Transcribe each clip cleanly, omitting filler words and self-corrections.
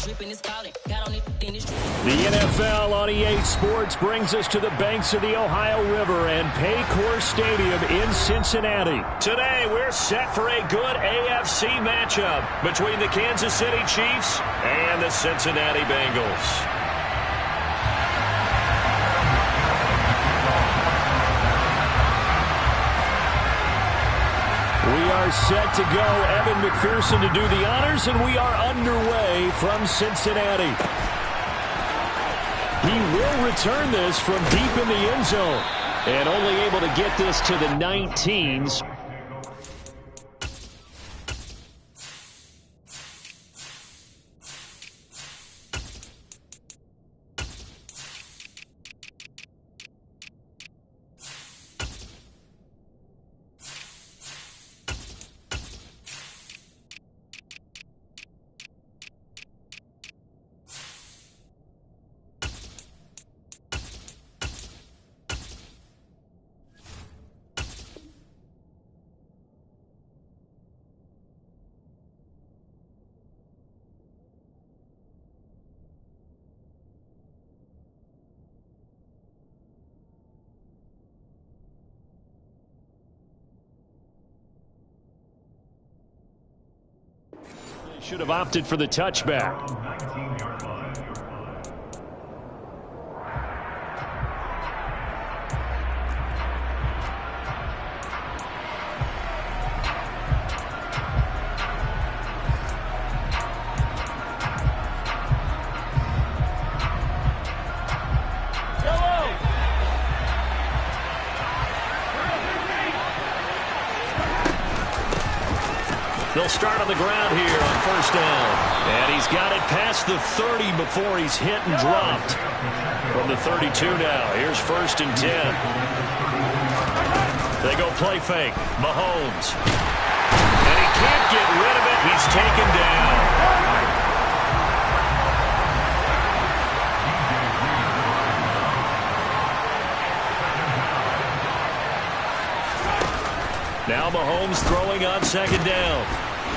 The NFL on EA Sports brings us to the banks of the Ohio River and Paycor Stadium in Cincinnati. Today, we're set for a good AFC matchup between the Kansas City Chiefs and the Cincinnati Bengals. We are set to go. Evan McPherson to do the honors, and we are underway from Cincinnati. He will return this from deep in the end zone, and only able to get this to the 19s. Should have opted for the touchback. They'll start on the ground here on first down. And he's got it past the 30 before he's hit and dropped. From the 32 now. Here's 1st and 10. They go play fake. Mahomes. And he can't get rid of it. He's taken down. Now Mahomes throwing on 2nd down.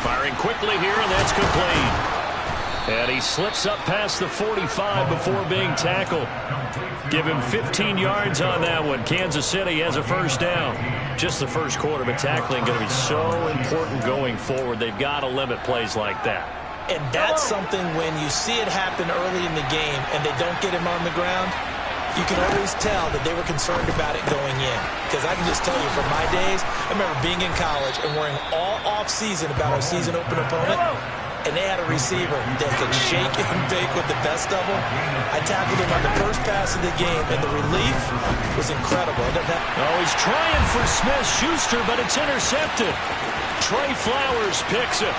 Firing quickly here, and that's complete. And he slips up past the 45 before being tackled. Give him 15 yards on that one. Kansas City has a 1st down. Just the first quarter, but tackling going to be so important going forward. They've got to limit plays like that. And that's something when you see it happen early in the game and they don't get him on the ground, you can always tell that they were concerned about it going in. Because I can just tell you from my days, I remember being in college and worrying all off-season about our season-open opponent, and they had a receiver that could shake and bake with the best of them. I tackled him on the first pass of the game, and the relief was incredible. Oh, he's trying for Smith-Schuster, but it's intercepted. Trey Flowers picks it.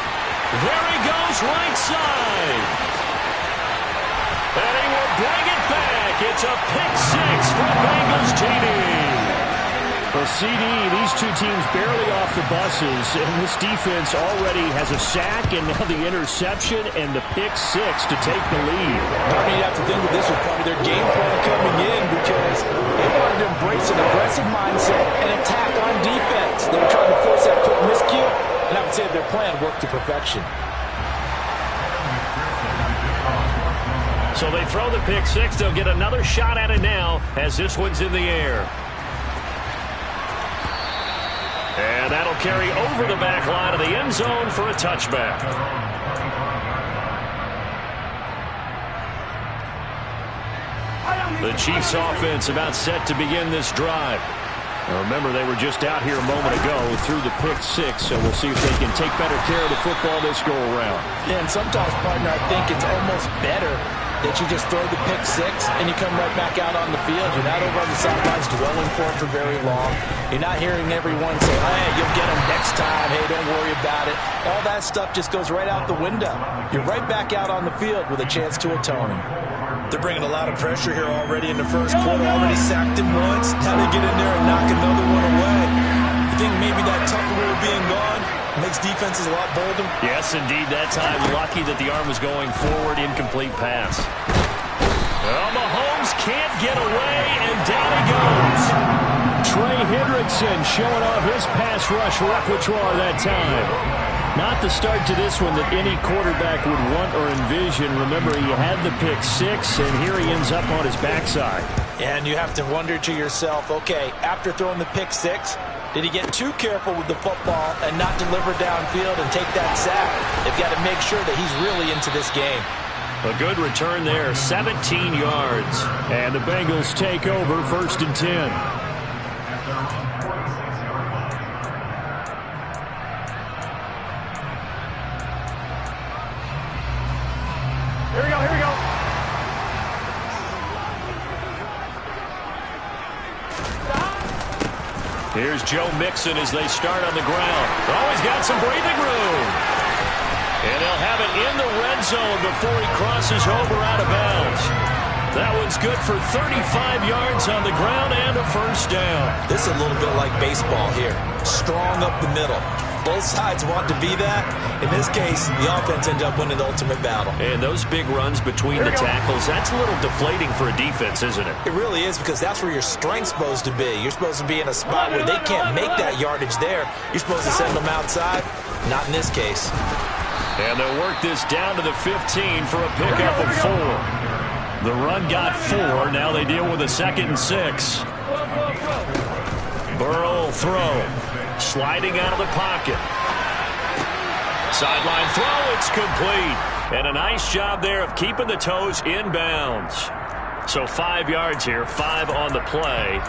There he goes, right side. And he will bring it back. It's a pick 6 for Bengals TD. Well, CD, these two teams barely off the buses, and this defense already has a sack, and now the interception and the pick 6 to take the lead. Probably you have to think that this was probably their game plan coming in, because they wanted to embrace an aggressive mindset and attack on defense. They were trying to force that quick miscue, and I would say their plan worked to perfection. So they throw the pick 6. They'll get another shot at it now as this one's in the air. And that'll carry over the back line of the end zone for a touchback. The Chiefs offense about set to begin this drive. Now remember, they were just out here a moment ago through the pick 6, so we'll see if they can take better care of the football this go around. Yeah, and sometimes, partner, I think it's almost better that you just throw the pick 6 and you come right back out on the field. You're not over on the sidelines dwelling for it for very long. You're not hearing everyone say, hey, you'll get them next time. Hey, don't worry about it. All that stuff just goes right out the window. You're right back out on the field with a chance to atone. They're bringing a lot of pressure here already in the first quarter. Already sacked him once. Now they get in there and knock another one away. I think maybe that Tucker rule being gone makes defenses a lot bolder. Yes, indeed. That time, lucky that the arm was going forward. Incomplete pass. Well, Mahomes can't get away, and down he goes. Trey Hendrickson showing off his pass rush repertoire that time. Not the start to this one that any quarterback would want or envision. Remember, he had the pick six, and here he ends up on his backside. And you have to wonder to yourself, okay, after throwing the pick six, did he get too careful with the football and not deliver downfield and take that sack? They've got to make sure that he's really into this game. A good return there, 17 yards. And the Bengals take over 1st and 10. Here we go, here we go. Here's Joe Mixon as they start on the ground. Oh, he's got some breathing room. And they'll have it in the red zone before he crosses over out of bounds. That one's good for 35 yards on the ground and a first down. This is a little bit like baseball here. Strong up the middle. Both sides want to be that. In this case, the offense ends up winning the ultimate battle. And those big runs between the tackles, that's a little deflating for a defense, isn't it? It really is, because that's where your strength's supposed to be. You're supposed to be in a spot where they can't make that yardage there. You're supposed to send them outside. Not in this case. And they'll work this down to the 15 for a pickup of 4. The run got 4. Now they deal with a 2nd and 6. Burrow will throw. Sliding out of the pocket. Sideline throw, it's complete. And a nice job there of keeping the toes in bounds. So 5 yards here, 5 on the play.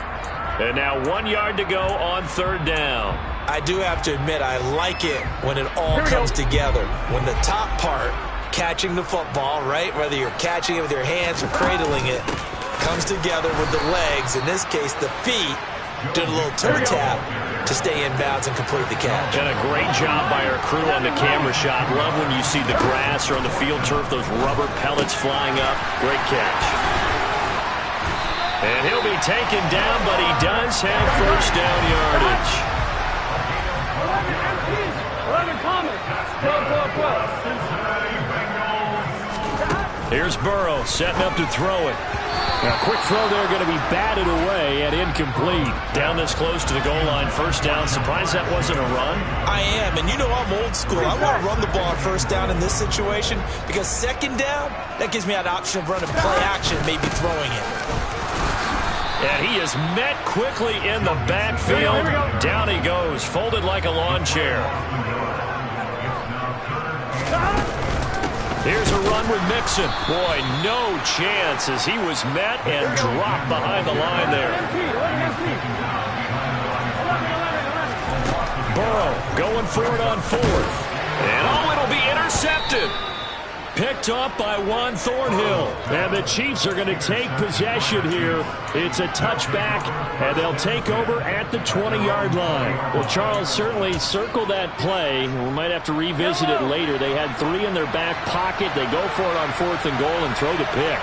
And now 1 yard to go on 3rd down. I do have to admit, I like it when it all comes together. When the top part, catching the football, right, whether you're catching it with your hands or cradling it, comes together with the legs, in this case the feet, doing a little toe tap to stay in bounds and complete the catch. And a great job by our crew on the camera shot. Love when you see the grass or on the field turf, those rubber pellets flying up. Great catch. And he'll be taken down, but he does have first down yardage. 11 comments. 12. Here's Burrow setting up to throw it. Now, quick throw there, going to be batted away and incomplete. Down this close to the goal line, first down. Surprised that wasn't a run? I am, and you know I'm old school. I want to run the ball on first down in this situation because 2nd down, that gives me an option of running play action, maybe throwing it. And he is met quickly in the backfield. Down he goes, folded like a lawn chair. Here's a run with Mixon. Boy, no chance as he was met and dropped behind the line there. Burrow going for it on 4th. And oh, it'll be intercepted. Picked up by Juan Thornhill. And the Chiefs are going to take possession here. It's a touchback, and they'll take over at the 20-yard line. Well, Charles certainly circled that play. We might have to revisit it later. They had 3 in their back pocket. They go for it on 4th and goal and throw the pick.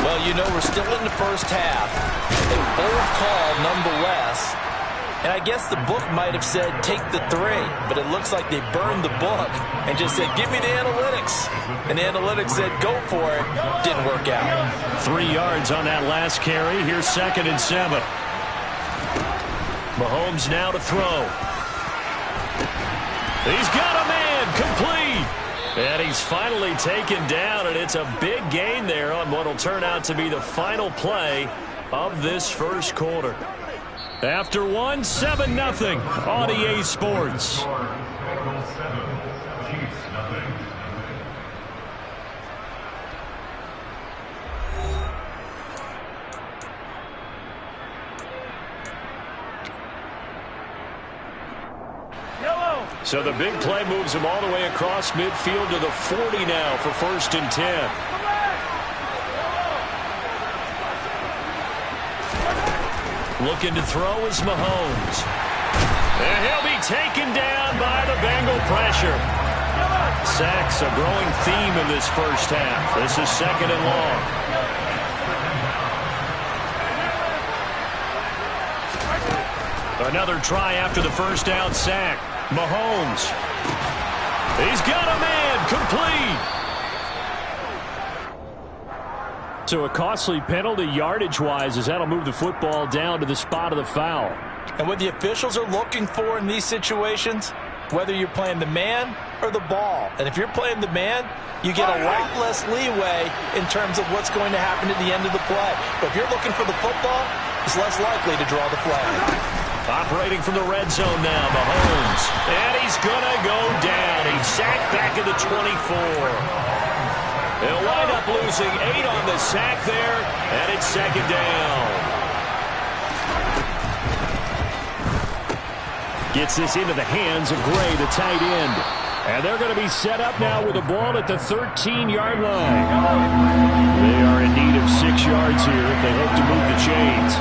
Well, you know, we're still in the first half. A bold call nonetheless. And I guess the book might have said take the 3, but it looks like they burned the book and just said give me the analytics. And the analytics said go for it. Didn't work out. 3 yards on that last carry. Here's 2nd and 7. Mahomes now to throw. He's got a man, complete. And he's finally taken down, and it's a big gain there on what will turn out to be the final play of this first quarter. After 1, 7-0 on EA Sports. So the big play moves him all the way across midfield to the 40 now for 1st and 10. Looking to throw is Mahomes. And he'll be taken down by the Bengal pressure. Sacks a growing theme in this first half. This is 2nd and long. Another try after the first down sack. Mahomes. He's got a man, complete. So a costly penalty yardage-wise as that'll move the football down to the spot of the foul. And what the officials are looking for in these situations, whether you're playing the man or the ball. And if you're playing the man, you get a lot less leeway in terms of what's going to happen at the end of the play. But if you're looking for the football, it's less likely to draw the flag. Operating from the red zone now, Mahomes. And he's going to go down. He's sacked back at the 24. They'll wind up losing 8 on the sack there, and it's second down. Gets this into the hands of Gray, the tight end. And they're going to be set up now with the ball at the 13-yard line. They are in need of 6 yards here if they hope to move the chains.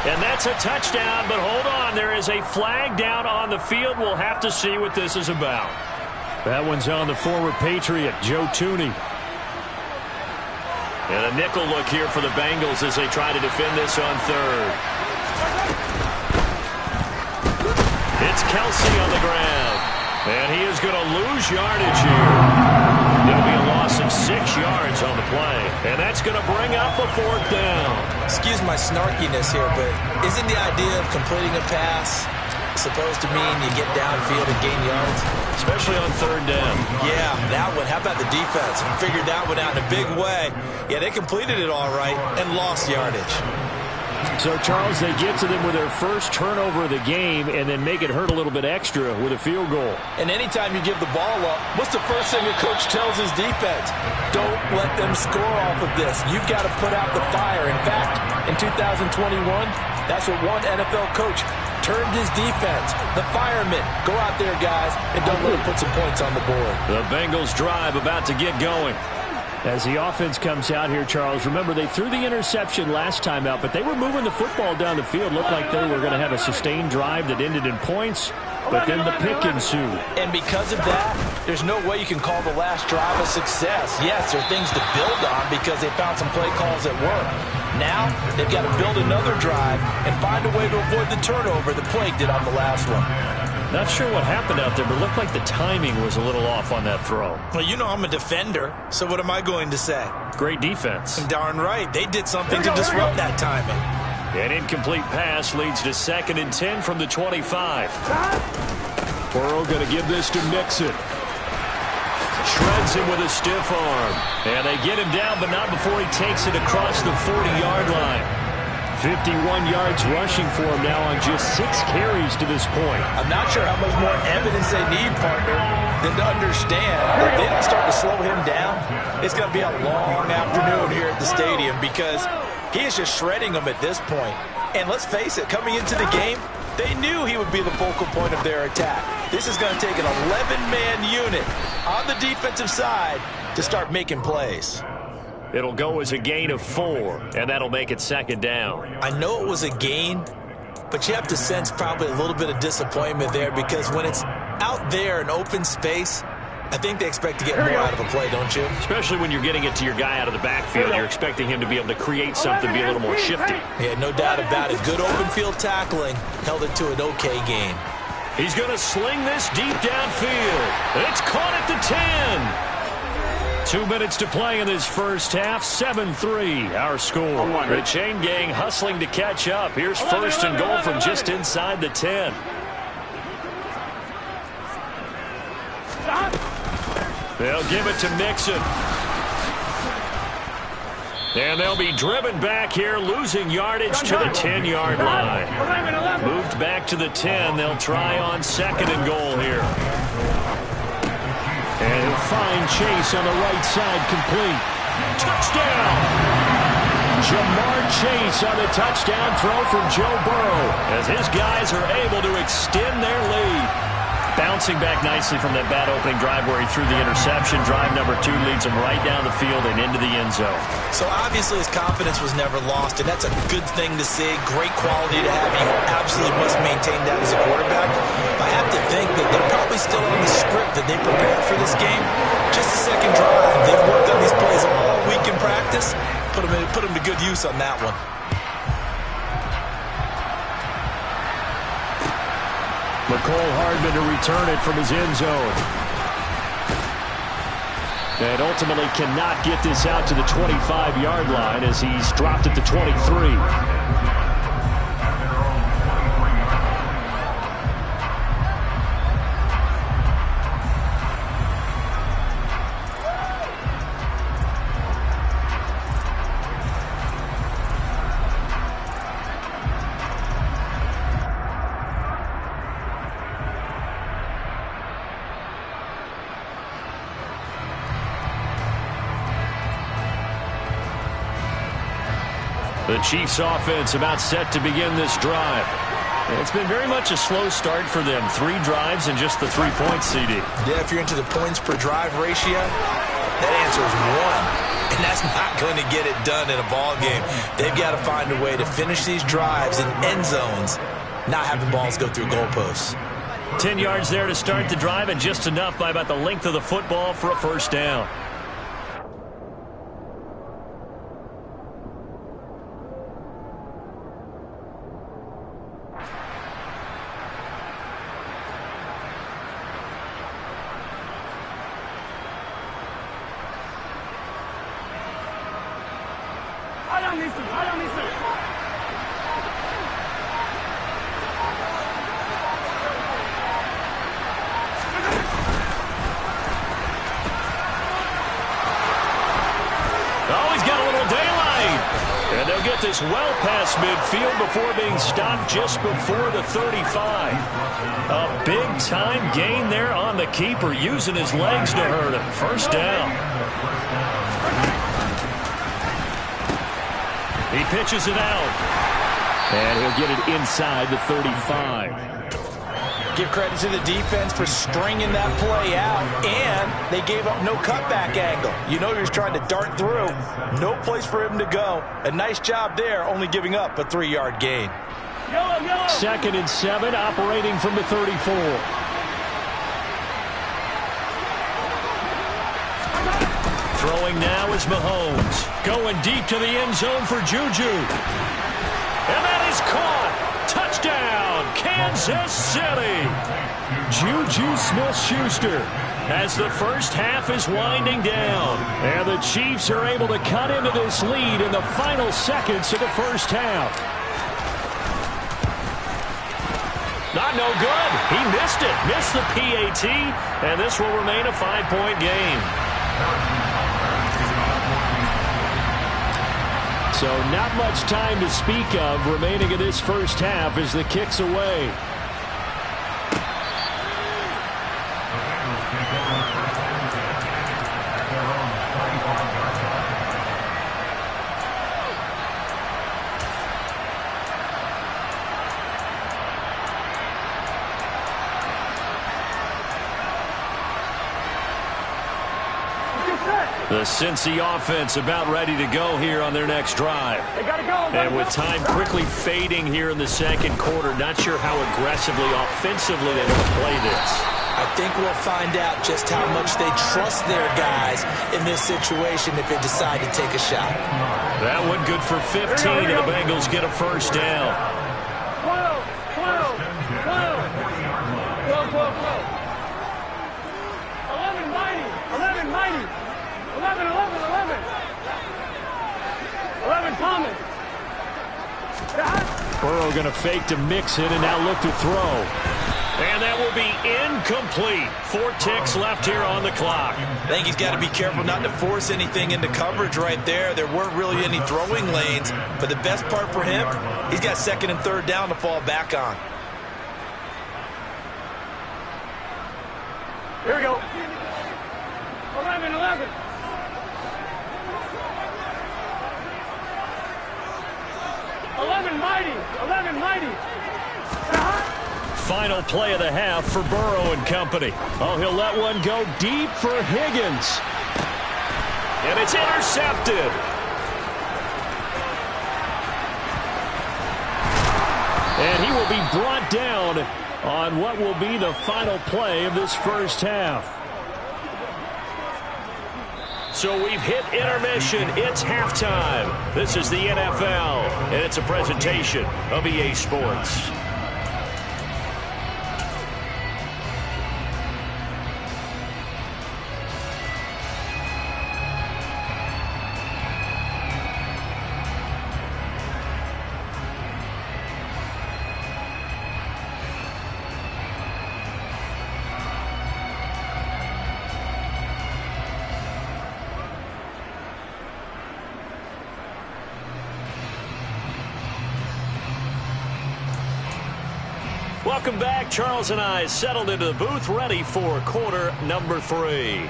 And that's a touchdown, but hold on. There is a flag down on the field. We'll have to see what this is about. That one's on the former Patriot, Joe Tooney. And a nickel look here for the Bengals as they try to defend this on third. It's Kelsey on the ground. And he is going to lose yardage here. There'll be a loss of 6 yards on the play. And that's going to bring up a 4th down. Excuse my snarkiness here, but isn't the idea of completing a pass supposed to mean you get downfield and gain yards? Especially on 3rd down. Yeah, that one. How about the defense? Figured that one out in a big way. Yeah, they completed it all right and lost yardage. So, Charles, they get to them with their first turnover of the game and then make it hurt a little bit extra with a field goal. And anytime you give the ball up, what's the first thing a coach tells his defense? Don't let them score off of this. You've got to put out the fire. In fact, in 2021, that's what one NFL coach termed his defense. The firemen. Go out there, guys, and don't let them put some points on the board. The Bengals drive about to get going. As the offense comes out here, Charles, remember they threw the interception last time out, but they were moving the football down the field. Looked like they were going to have a sustained drive that ended in points, but then the pick ensued. And because of that, there's no way you can call the last drive a success. Yes, there are things to build on because they found some play calls that work. Now, they've got to build another drive and find a way to avoid the turnover the Plague did on the last one. Not sure what happened out there, but it looked like the timing was a little off on that throw. Well, you know I'm a defender, so what am I going to say? Great defense. Darn right. They did something to disrupt that timing. An incomplete pass leads to 2nd and 10 from the 25. Burrow going to give this to Mixon. Shreds him with a stiff arm. And they get him down, but not before he takes it across the 40-yard line. 51 yards rushing for him now on just 6 carries to this point. I'm not sure how much more evidence they need, partner, than to understand that if they don't start to slow him down, it's going to be a long afternoon here at the stadium because he is just shredding them at this point. And let's face it, coming into the game, they knew he would be the focal point of their attack. This is going to take an 11-man unit on the defensive side to start making plays. It'll go as a gain of 4, and that'll make it 2nd down. I know it was a gain, but you have to sense probably a little bit of disappointment there because when it's out there in open space, I think they expect to get more out of a play, don't you? Especially when you're getting it to your guy out of the backfield. You're expecting him to be able to create something, be a little more shifty. Yeah, no doubt about it. Good open field tackling held it to an okay game. He's going to sling this deep downfield. It's caught at the 10. 2 minutes to play in this first half. 7-3 our score. The chain gang hustling to catch up. Here's 1st and goal from just inside the 10. They'll give it to Mixon. And they'll be driven back here, losing yardage to the 10-yard line. Moved back to the 10. They'll try on 2nd and goal here. And he'll find Chase on the right side, complete. Touchdown! Jamar Chase on the touchdown throw from Joe Burrow as his guys are able to extend their lead. Bouncing back nicely from that bad opening drive where he threw the interception. Drive number 2 leads him right down the field and into the end zone. So obviously his confidence was never lost, and that's a good thing to see. Great quality to have. You absolutely must maintain that as a quarterback. I have to think that they're probably still on the script that they prepared for this game. Just a second drive. They've worked on these plays all week in practice. Put them to good use on that one. McCole Hardman to return it from his end zone. And ultimately cannot get this out to the 25-yard line as he's dropped at the 23. The Chiefs offense about set to begin this drive. It's been very much a slow start for them. 3 drives and just the 3 points, CD. Yeah, if you're into the points per drive ratio, that answer is 1. And that's not going to get it done in a ball game. They've got to find a way to finish these drives in end zones, not have the balls go through goalposts. 10 yards there to start the drive, and just enough by about the length of the football for a first down. This well past midfield before being stopped just before the 35. A big-time gain there on the keeper, using his legs to hurt him. First down. He pitches it out. And he'll get it inside the 35. Give credit to the defense for stringing that play out, and they gave up no cutback angle. You know he was trying to dart through. No place for him to go. A nice job there, only giving up a 3-yard gain. 2nd and 7, operating from the 34. Throwing now is Mahomes. Going deep to the end zone for Juju. And that is caught. Touchdown, Kansas City. Juju Smith-Schuster as the first half is winding down. And the Chiefs are able to cut into this lead in the final seconds of the first half. Not no good. He missed it. Missed the PAT. And this will remain a 5-point game. So not much time to speak of remaining in this first half as the kick's away. The Cincy offense about ready to go here on their next drive. And with time quickly fading here in the second quarter, not sure how aggressively, offensively they want to play this. I think we'll find out just how much they trust their guys in this situation if they decide to take a shot. That one good for 15, and the Bengals get a first down. 12. 11 Thomas. Burrow going to fake to mix it and now look to throw. And that will be incomplete. 4 ticks left here on the clock. I think he's got to be careful not to force anything into coverage right there. There weren't really any throwing lanes, but the best part for him, he's got 2nd and 3rd down to fall back on. Here we go. 11. 11 mighty. Final play of the half for Burrow and company. Oh, he'll let one go deep for Higgins. And it's intercepted. And he will be brought down on what will be the final play of this first half. So we've hit intermission. It's halftime. This is the NFL, and it's a presentation of EA Sports. Welcome back. Charles and I settled into the booth, ready for quarter number 3.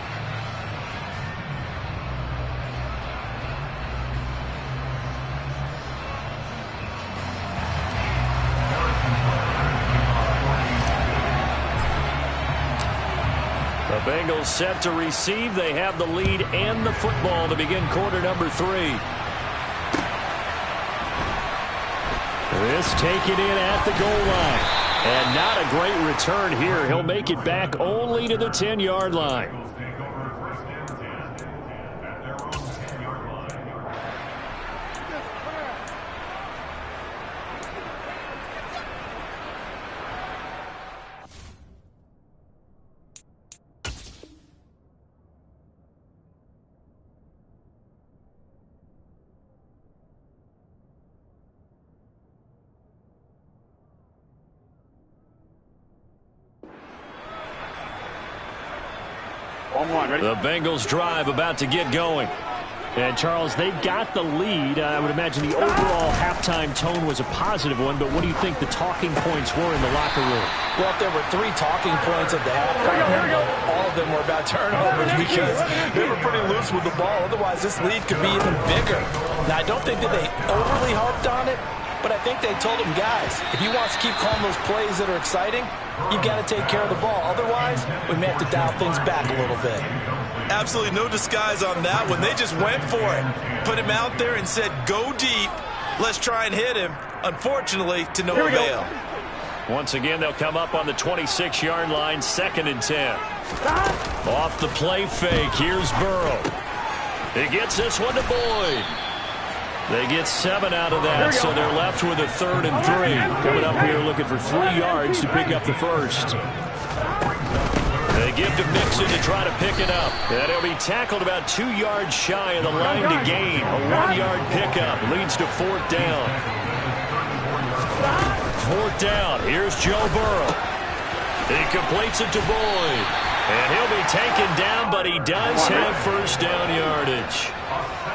Bengals set to receive. They have the lead and the football to begin quarter number 3. This taken in at the goal line. And not a great return here. He'll make it back only to the 10-yard line. The Bengals drive about to get going. And, Charles, they've got the lead. I would imagine the overall halftime tone was a positive one, but what do you think the talking points were in the locker room? Well, if there were 3 talking points at the halftime, all of them were about turnovers because they were pretty loose with the ball. Otherwise, this lead could be even bigger. Now, I don't think that they overly harped on it, but I think they told them, guys, if you want to keep calling those plays that are exciting, you've got to take care of the ball. Otherwise, we may have to dial things back a little bit. Absolutely no disguise on that one. They just went for it. Put him out there and said, go deep. Let's try and hit him. Unfortunately, to no avail. Once again, they'll come up on the 26-yard line, 2nd and 10. Off the play fake, here's Burrow. He gets this one to Boyd. They get 7 out of that, so they're left with a 3rd and 3. Coming up here looking for 3 yards to pick up the first. They give to Mixon to try to pick it up. And he'll be tackled about 2 yards shy of the line to gain. A 1-yard pickup leads to 4th down. 4th down. Here's Joe Burrow. He completes it to Boyd. And he'll be taken down, but he does have first down yardage.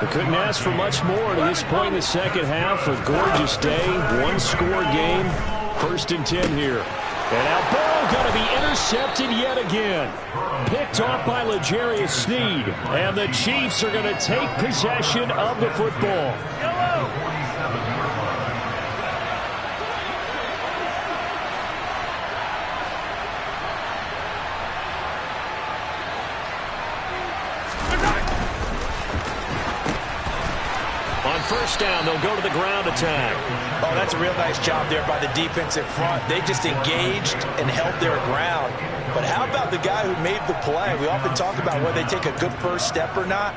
We couldn't ask for much more to this point in the second half. A gorgeous day, 1-score game. 1st and 10 here. And now Burrow going to be intercepted yet again. Picked off by L'Jarius Sneed. And the Chiefs are going to take possession of the football. First down, they'll go to the ground attack. Oh, that's a real nice job there by the defense in front. They just engaged and held their ground. But how about the guy who made the play? We often talk about whether they take a good first step or not.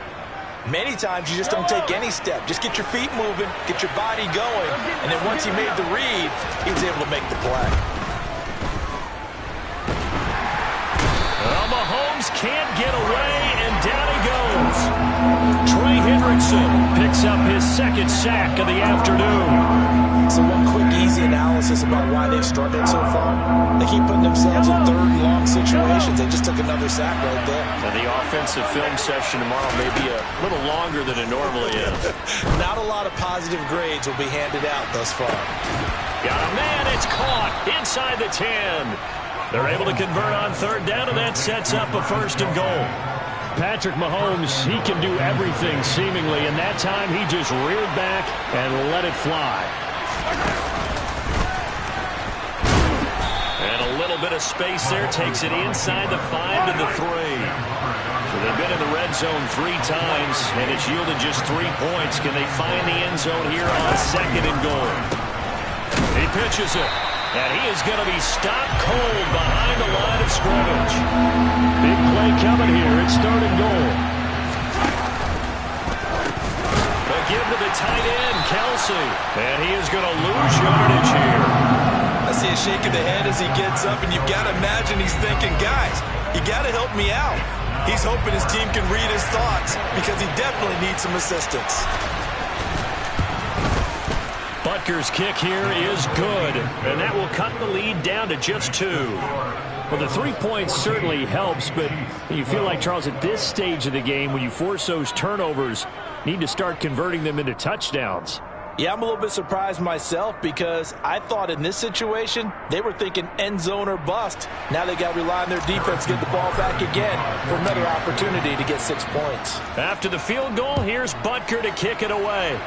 Many times you just don't take any step. Just get your feet moving, get your body going, and then once he made the read, he was able to make the play. Well, Mahomes can't get away, and down he goes. Trey Hendrickson picks up his 2nd sack of the afternoon. So one quick, easy analysis about why they've struggled so far. They keep putting themselves in 3rd and long situations. They just took another sack right there. And the offensive film session tomorrow may be a little longer than it normally is. Not a lot of positive grades will be handed out thus far. Got a man, it's caught inside the 10. They're able to convert on 3rd down, and that sets up a 1st and goal. Patrick Mahomes, he can do everything seemingly, and that time he just reared back and let it fly. And a little bit of space there, takes it inside the 5 to the 3. So they've been in the red zone 3 times, and it's yielded just 3 points. Can they find the end zone here on 2nd and goal? He pitches it. And he is going to be stopped cold behind the line of scrimmage. Big play coming here. It's 3rd and goal. A give to the tight end, Kelsey. And he is going to lose yardage here. I see a shake of the head as he gets up, and you've got to imagine he's thinking, guys, you got to help me out. He's hoping his team can read his thoughts because he definitely needs some assistance. Butker's kick here is good, and that will cut the lead down to just 2. Well, the 3 points certainly helps, but you feel like, Charles, at this stage of the game, when you force those turnovers, need to start converting them into touchdowns. Yeah, I'm a little bit surprised myself because I thought in this situation, they were thinking end zone or bust. Now they got to rely on their defense to get the ball back again for another opportunity to get 6 points. After the field goal, here's Butker to kick it away.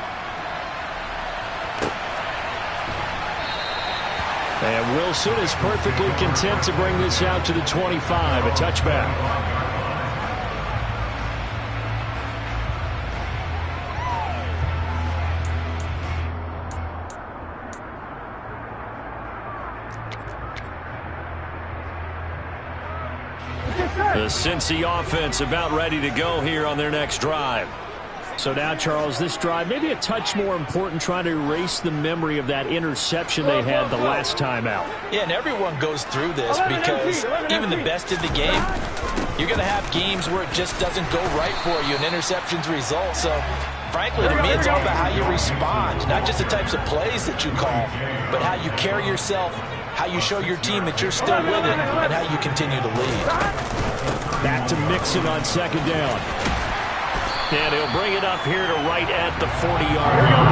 And Wilson is perfectly content to bring this out to the 25, a touchback. The Cincy offense about ready to go here on their next drive. So now, Charles, this drive maybe a touch more important, trying to erase the memory of that interception they had the last time out. Yeah, and everyone goes through this because even the best in the game, you're going to have games where it just doesn't go right for you, and interceptions result. So, frankly, to me, it's all about how you respond, not just the types of plays that you call, but how you carry yourself, how you show your team that you're still with it, and how you continue to lead. Back to Mixon on second down. And he'll bring it up here to right at the 40-yard line.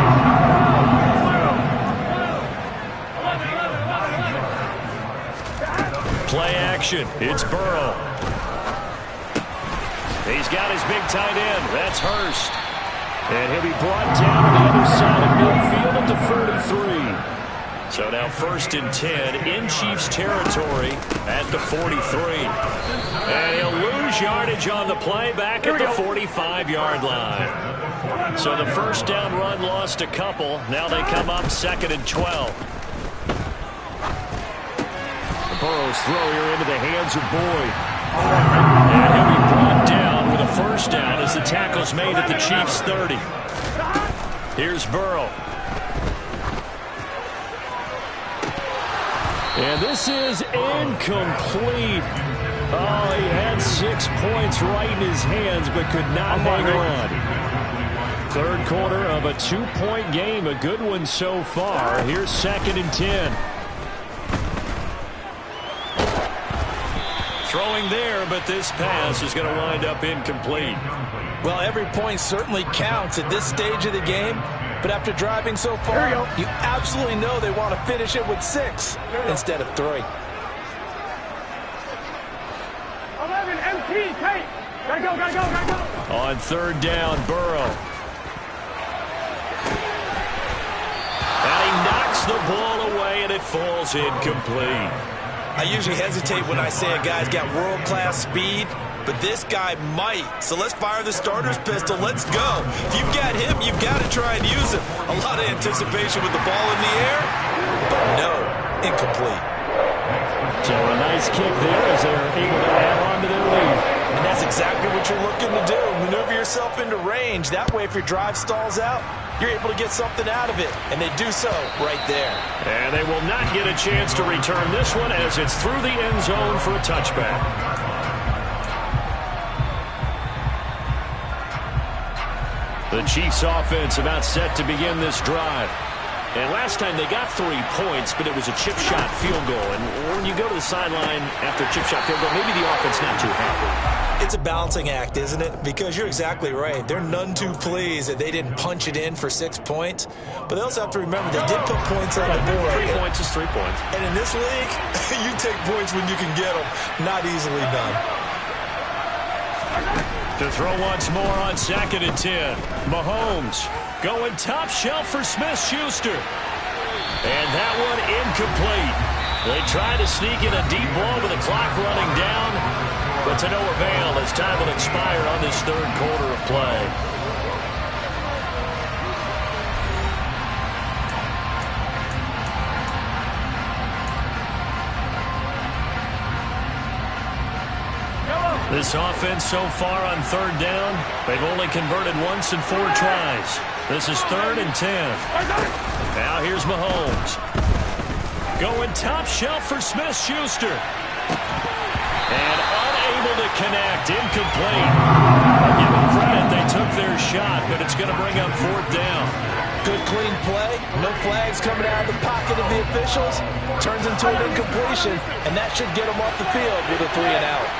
Play action. It's Burrow. He's got his big tight end. That's Hurst. And he'll be brought down to the other side of midfield at the 43. So now 1st and 10 in Chiefs territory at the 43. And he'll lose yardage on the play back at the 45-yard line. So the first down run lost a couple. Now they come up 2nd and 12. Burrow's throw here into the hands of Boyd. And he'll be brought down with a first down as the tackle's made at the Chiefs' 30. Here's Burrow. And this is incomplete. Oh, he had 6 points right in his hands, but could not hang on. Third quarter of a 2-point game. A good one so far. Here's 2nd and 10. Throwing there, but this pass is going to wind up incomplete. Well, every point certainly counts at this stage of the game. But after driving so far, you absolutely know they want to finish it with 6 instead of 3. 11 MT, tight. Gotta go, gotta go, gotta go. On 3rd down, Burrow. And he knocks the ball away, and it falls incomplete. I usually hesitate when I say a guy's got world-class speed, but this guy might. So let's fire the starter's pistol. Let's go. If you've got him, you've got to try and use him. A lot of anticipation with the ball in the air, but no, incomplete. So a nice kick there as they're able to add on to their lead. And that's exactly what you're looking to do. Maneuver yourself into range. That way, if your drive stalls out, you're able to get something out of it. And they do so right there. And they will not get a chance to return this one as it's through the end zone for a touchback. The Chiefs offense about set to begin this drive. And last time they got 3 points, but it was a chip shot field goal. And when you go to the sideline after a chip shot field goal, maybe the offense not too happy. It's a balancing act, isn't it? Because you're exactly right. They're none too pleased that they didn't punch it in for 6 points. But they also have to remember they did put points on the board. 3 points is 3 points. And in this league, you take points when you can get them. Not easily done. To throw once more on 2nd and 10. Mahomes going top shelf for Smith-Schuster. And that one incomplete. They try to sneak in a deep ball with the clock running down, but to no avail as time will expire on this 3rd quarter of play. This offense so far on 3rd down, they've only converted once in 4 tries. This is 3rd and 10. Now here's Mahomes. Going top shelf for Smith-Schuster. And unable to connect, incomplete. I'll give them credit, they took their shot, but it's going to bring up 4th down. Good clean play, no flags coming out of the pocket of the officials. Turns into an incompletion, and that should get them off the field with a 3 and out.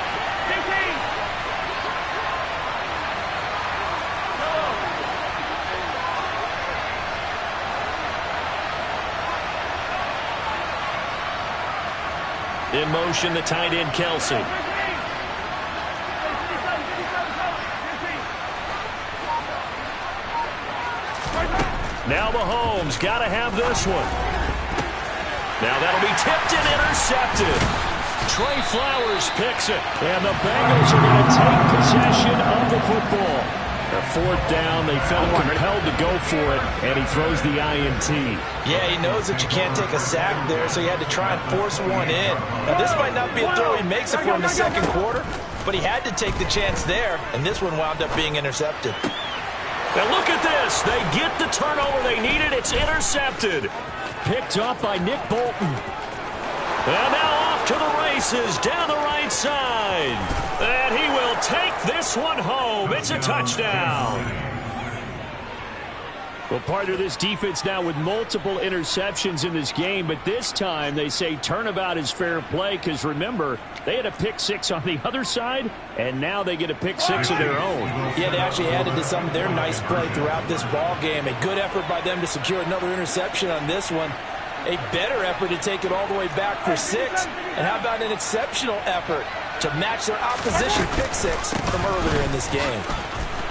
In motion, the tight end, Kelsey. Now Mahomes got to have this one. Now that'll be tipped and intercepted. Trey Flowers picks it. And the Bengals are going to take possession of the football. A fourth down, they felt compelled to go for it, and he throws the INT. Yeah, he knows that you can't take a sack there, so he had to try and force one in. Now, this might not be a throw he makes it for in the second quarter, but he had to take the chance there, and this one wound up being intercepted. Now look at this. They get the turnover they needed. It's intercepted. Picked up by Nick Bolton. And now off to the races down the right side. And he will take this one home. It's a touchdown. Well, partner, this defense now with multiple interceptions in this game, but this time they say turnabout is fair play because, remember, they had a pick six on the other side, and now they get a pick six of their own. Yeah, they actually added to some of their nice play throughout this ball game. A good effort by them to secure another interception on this one. A better effort to take it all the way back for 6. And how about an exceptional effort to match their opposition pick six from earlier in this game.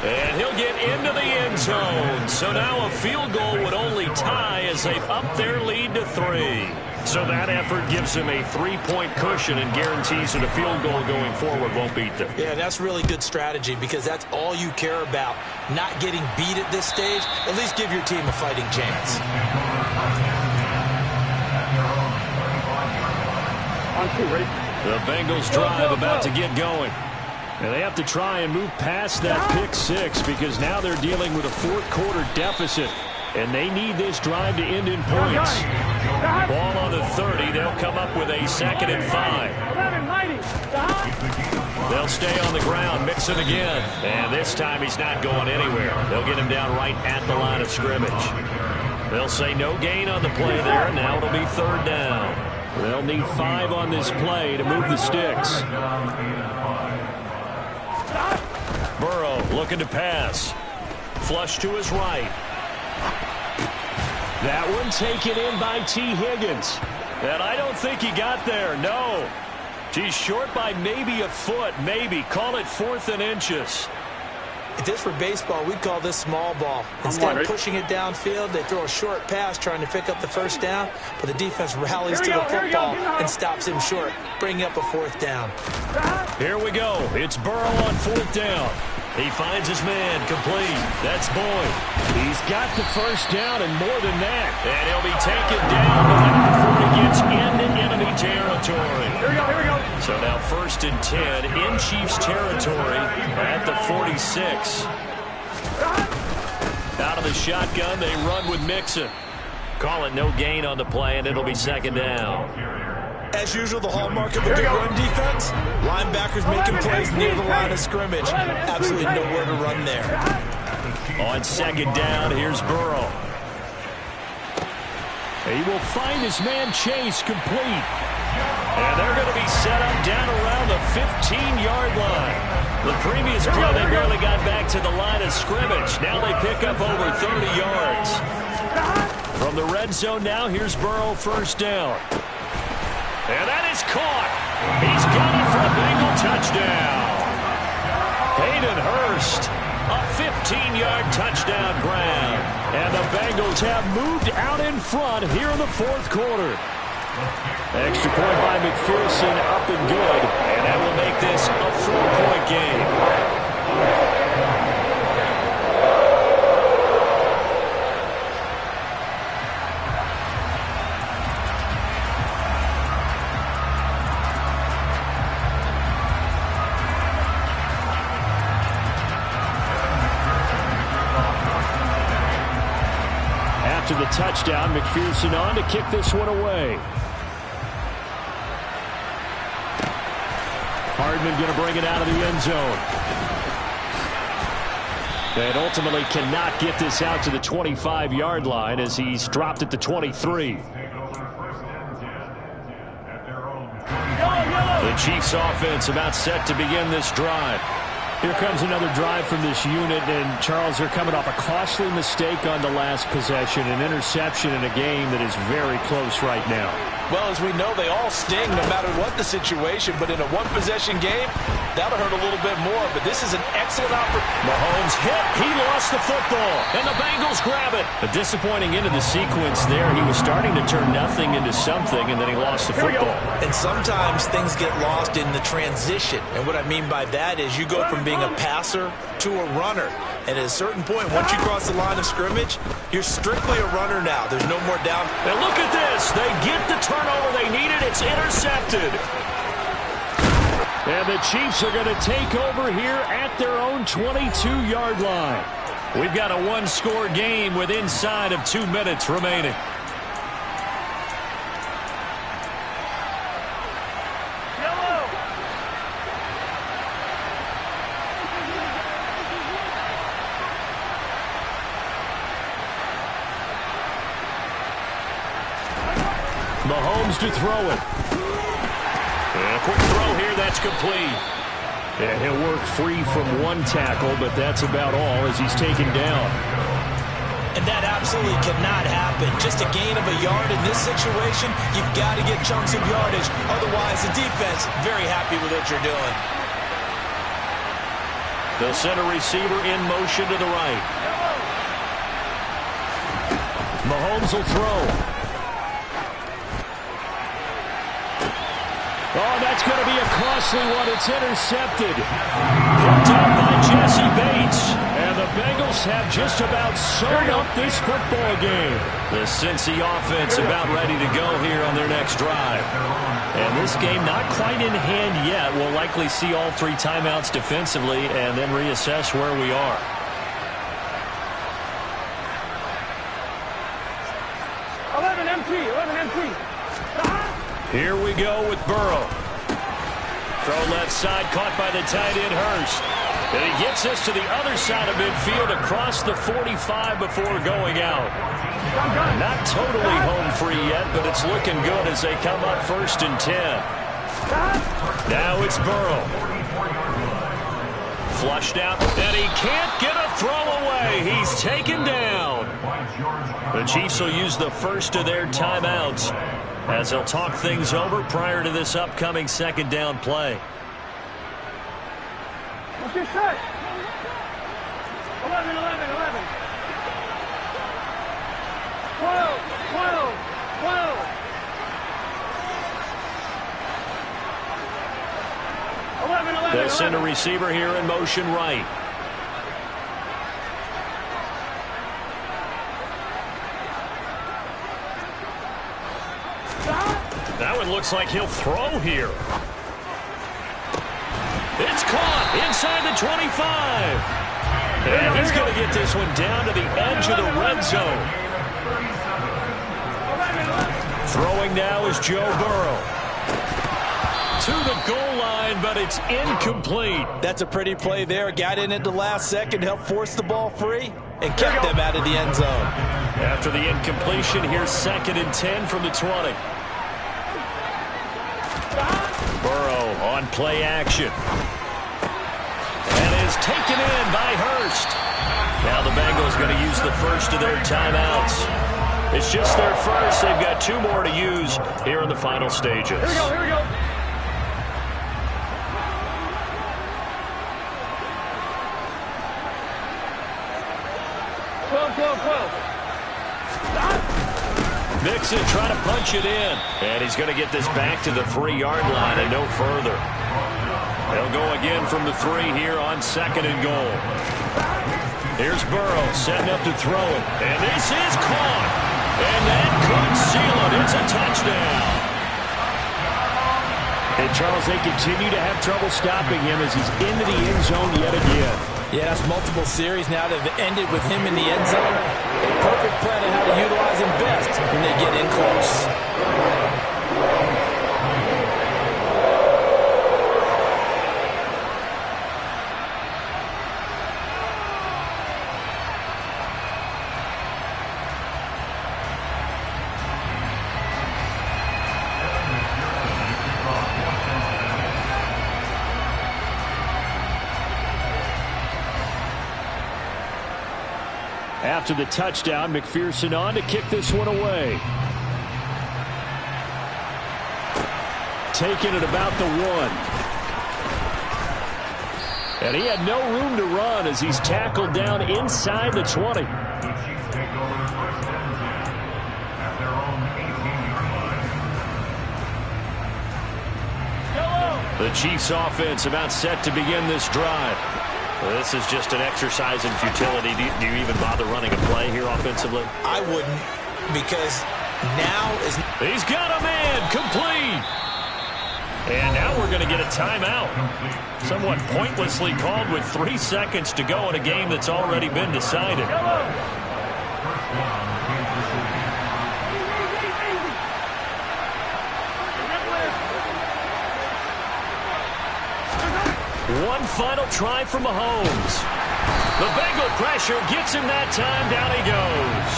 And he'll get into the end zone. So now a field goal would only tie as they've upped their lead to 3. So that effort gives them a 3-point cushion and guarantees that a field goal going forward won't beat them. Yeah, that's really good strategy because that's all you care about. Not getting beat at this stage. At least give your team a fighting chance. The Bengals drive about to get going. And they have to try and move past that pick six because now they're dealing with a fourth quarter deficit. And they need this drive to end in points. Ball on the 30. They'll come up with a 2nd and 5. They'll stay on the ground, mix it again. And this time he's not going anywhere. They'll get him down right at the line of scrimmage. They'll say no gain on the play there. Now it'll be 3rd down. They'll need 5 on this play to move the sticks. Burrow looking to pass. Flush to his right. That one taken in by T. Higgins. And I don't think he got there, no. He's short by maybe a foot, maybe. Call it 4th and inches. If this were baseball, we'd call this small ball. Instead of pushing it downfield, they throw a short pass trying to pick up the 1st down, but the defense rallies to the football and stops him short, bringing up a 4th down. Here we go. It's Burrow on 4th down. He finds his man, complete. That's Boyd. He's got the 1st down and more than that. And he'll be taken down, but not before he gets into enemy territory. Here we go. So now 1st and 10 in Chiefs territory at the 46. Out of the shotgun, they run with Mixon. Call it no gain on the play, and it'll be 2nd down. As usual, the hallmark of a good run defense, linebackers making plays near the line of scrimmage. Absolutely nowhere to run there. On 2nd down, here's Burrow. He will find his man Chase complete. And they're going to be set up down around the 15-yard line. The previous play, they barely got back to the line of scrimmage. Now they pick up over 30 yards. From the red zone now, here's Burrow, 1st down. And that is caught. He's got it for a Bengal touchdown. Hayden Hurst, a 15-yard touchdown grab. And the Bengals have moved out in front here in the 4th quarter. Extra point by McPherson, up and good. And that will make this a 4-point game. After the touchdown, McPherson on to kick this one away. Hardman going to bring it out of the end zone. And ultimately cannot get this out to the 25-yard line as he's dropped at the 23. The Chiefs offense about set to begin this drive. Here comes another drive from this unit, and Charles, they're coming off a costly mistake on the last possession, an interception in a game that is very close right now. Well, as we know, they all sting no matter what the situation, but in a one-possession game, that'll hurt a little bit more. But this is an excellent opportunity. Mahomes hit. He lost the football, and the Bengals grab it. A disappointing end of the sequence there. He was starting to turn nothing into something, and then he lost the football. And sometimes things get lost in the transition. And what I mean by that is you go from being a passer to a runner. And at a certain point, once you cross the line of scrimmage, you're strictly a runner now. There's no more down. And look at this. They get the turnover they needed. It's intercepted. And the Chiefs are going to take over here at their own 22-yard line. We've got a one-score game with inside of 2 minutes remaining. Mahomes to throw it. And a quick throw here, that's complete. And he'll work free from one tackle, but that's about all as he's taken down. And that absolutely cannot happen. Just a gain of a yard in this situation, you've got to get chunks of yardage. Otherwise, the defense, very happy with what you're doing. They'll send a receiver in motion to the right. Mahomes will throw. Oh, that's going to be a costly one. It's intercepted. Picked up by Jesse Bates. And the Bengals have just about sewn up this football game. The Cincy offense about ready to go here on their next drive. And this game not quite in hand yet. We'll likely see all 3 timeouts defensively and then reassess where we are. Here we go with Burrow. Throw left side, caught by the tight end Hurst. And he gets us to the other side of midfield across the 45 before going out. Not totally home free yet, but it's looking good as they come up 1st and 10. Now it's Burrow. Flushed out, and he can't get a throw away. He's taken down. The Chiefs will use the first of their timeouts as they'll talk things over prior to this upcoming 2nd down play. What's your set? 11, 11, 11. 12, 12, 12. 11, 11, They'll send a receiver here in motion right. That one looks like he'll throw here. It's caught inside the 25. And he's going to get this one down to the edge of the red zone. Throwing now is Joe Burrow. To the goal line, but it's incomplete. That's a pretty play there. Got in at the last second, helped force the ball free, and kept them out of the end zone. After the incompletion, here's 2nd and 10 from the 20. Burrow on play action. And is taken in by Hurst. Now the Bengals going to use the first of their timeouts. It's just their first. They've got 2 more to use here in the final stages. Here we go, here we go. Mixon trying to punch it in. And he's going to get this back to the 3-yard line and no further. They'll go again from the 3 here on 2nd and goal. Here's Burrow setting up to throw it. And this is caught. And that could seal it. It's a touchdown. And Charles, they continue to have trouble stopping him as he's into the end zone yet again. Yeah, that's multiple series now that have ended with him in the end zone. A perfect plan on how to utilize him best when they get in close. After the touchdown, McPherson on to kick this one away. taken at about the 1. And he had no room to run as he's tackled down inside the 20. The Chiefs offense about set to begin this drive. Well, this is just an exercise in futility. Do you even bother running a play here offensively? I wouldn't, because now is... He's got a man, complete. And now we're going to get a timeout. Somewhat pointlessly called with 3 seconds to go in a game that's already been decided. One final try from Mahomes. The Bengal pressure gets him that time. Down he goes.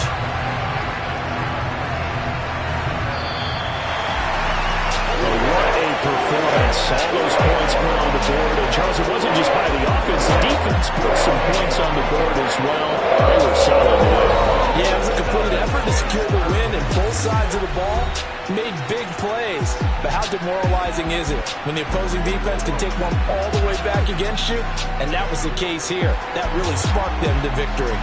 What a performance. All those points put on the board. And Charles, it wasn't just by the offense. The defense put some points on the board as well. They were solid today. Yeah, it was a complete effort to secure the win, and both sides of the ball made big plays. But how demoralizing is it when the opposing defense can take one all the way back against you? And that was the case here. That really sparked them to victory.